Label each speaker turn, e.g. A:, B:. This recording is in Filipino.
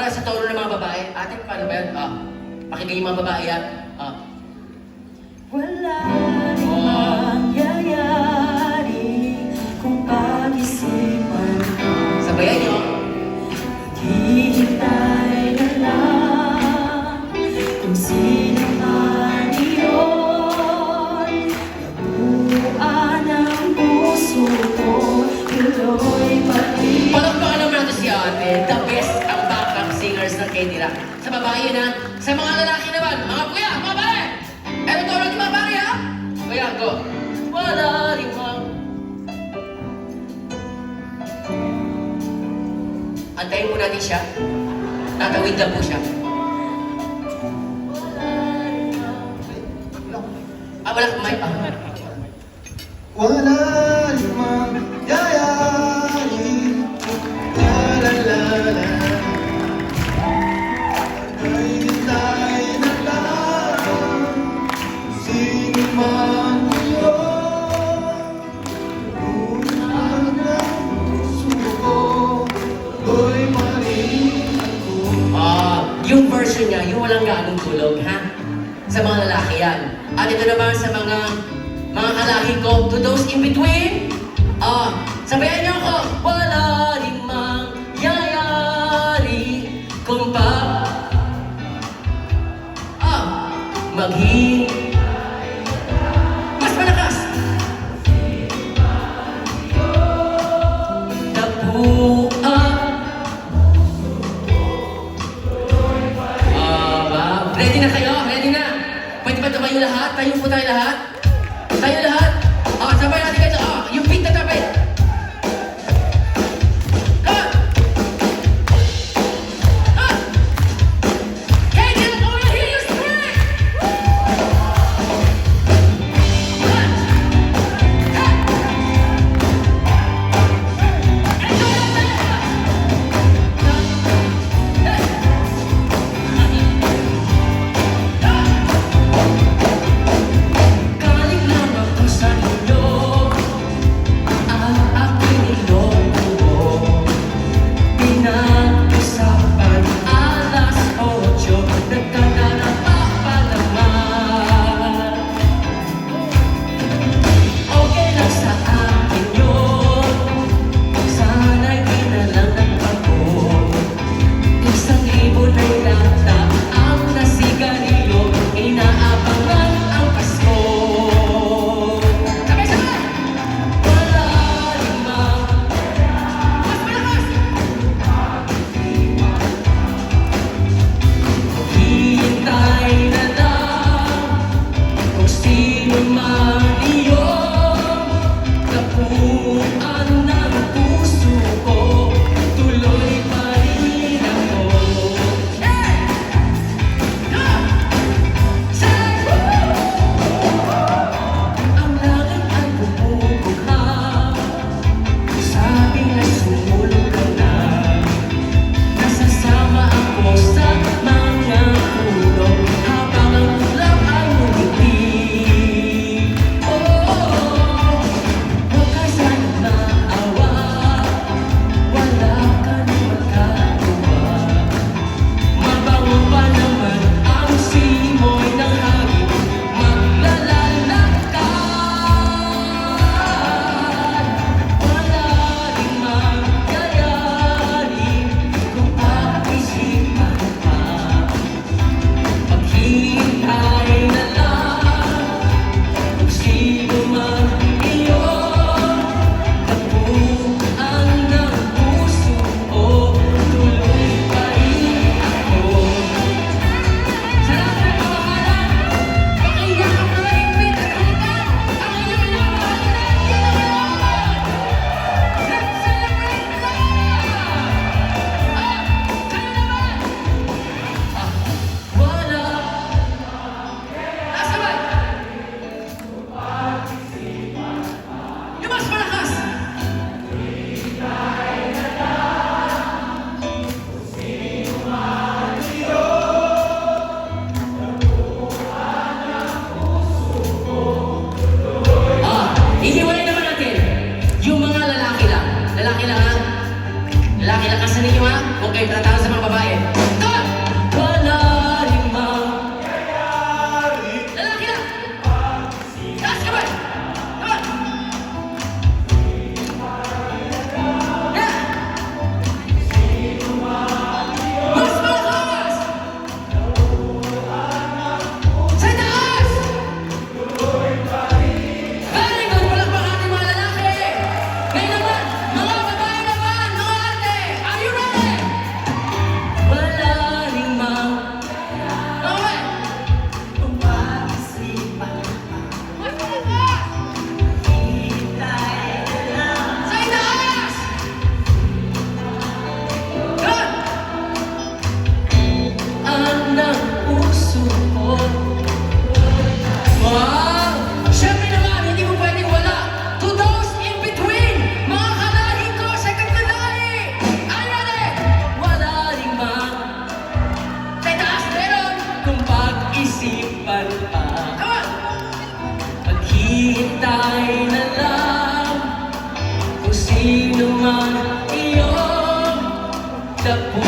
A: para sa tono ng mga babae. Ate, paano ba yan? Pakinggan yung mga babae yan.
B: Wala rin mangyayari kung pag-isipan mo.
A: Sabayan nyo.
B: Hihintay na lang kung sino man iyon. Nabuuan ang puso ko, tuloy pa rin.
A: Palakpakan naman natin si ate. The best ang backup singers ng K-Dira. Sa babae yun ha. Sa mga lalaki naman, mga kuya, mga pare! Eto to lang yung mga pare ha. Kuya, go. Wala rin mang... Antayin po natin siya. Tatawid lang po siya. Wala kang mic pa.
C: Wala limang yayari, la la la la. Hintay na lang, sino man iyon. Buwan ng puso ko, tuloy pa rin ako.
A: Yung version niya, yung walang ganong tulog, ha? Sa mga lalaki yan. At ito naman sa mga kalahi ko, to those in between, sabayan niyo ako, wala rin mangyayari kung mas malakas! Ready na kayo? Ready na? Pwede ba tumayo lahat? Tayo po tayo lahat? Tayo lahat? Sabay natin kayo. Yung beat na tapit. Hey, give it over here, you spirit! Galing lang ako sa inyo. Ang aking ilonggo. Pinag-usapan alas 8. Nagkadarapa pa naman. Okay lang sa akin yun. Sana'y di na lang nagpagod. 1,000 na'y lata ang nasigarilyo. Inaabangan ang Pasko. Sabay-sabay! Wala limang mas malakas! Hintay na lang kung sino man iyon. Kapuan ng puso ko, tuloy pa rin ako. Hey! Go! Say! Ang langit ay bumubugha. Sabi na sumulong ka na. Nasasama ako sa mga puno habang ang ulap ay umiti. Huwag ka sanang maawa. Wala ka nang magagawa. Mabango pa naman ang simoy ng hangin. Maglalakad. Wala rin mangyayari kung pag-isipan pa. Maghihintay na lang kung sino man iyon. Nabuuan ng puso ko, tuloy pa rin ako. Salamat sa pamamahalan. Pakiyak ang mga higpit at halikan. Ang inyong minamahal na K-Dira. Let's celebrate love! Kayo naman! Wala. Sabay! Yung mas malakas! Ihiwalay naman natin yung mga lalaki lang. Lalaki lang ha? Lalaki, lakasan ninyo ha. Huwag kayong tratado sa mga babae. Doon!
B: Wala ring mang
A: Lalaki lang! Taas ka ba? Doon! Yeah! Mas malakas! Sa taas! Very good! Palakpakan ating mga lalaki! Ngayon naman, mga babae naman, mga ate! Are you ready?
B: Wala ring mang
A: Okay!
B: Umaisipan
A: Mas malakas!
B: Hintay na lang
A: Sa itaas! Good!
B: Ang ng puso ko
A: Wow! Siyempre naman, hindi mo pwedeng wala. To those in between, mga kalahi ko sa kagkalahi! Are you ready?
B: Wala ring mang
A: Sa itaas, meron!
B: Kung pag-isipan pa
A: Come on!
B: Maghihintay na lang Kung sino man iyong tapusin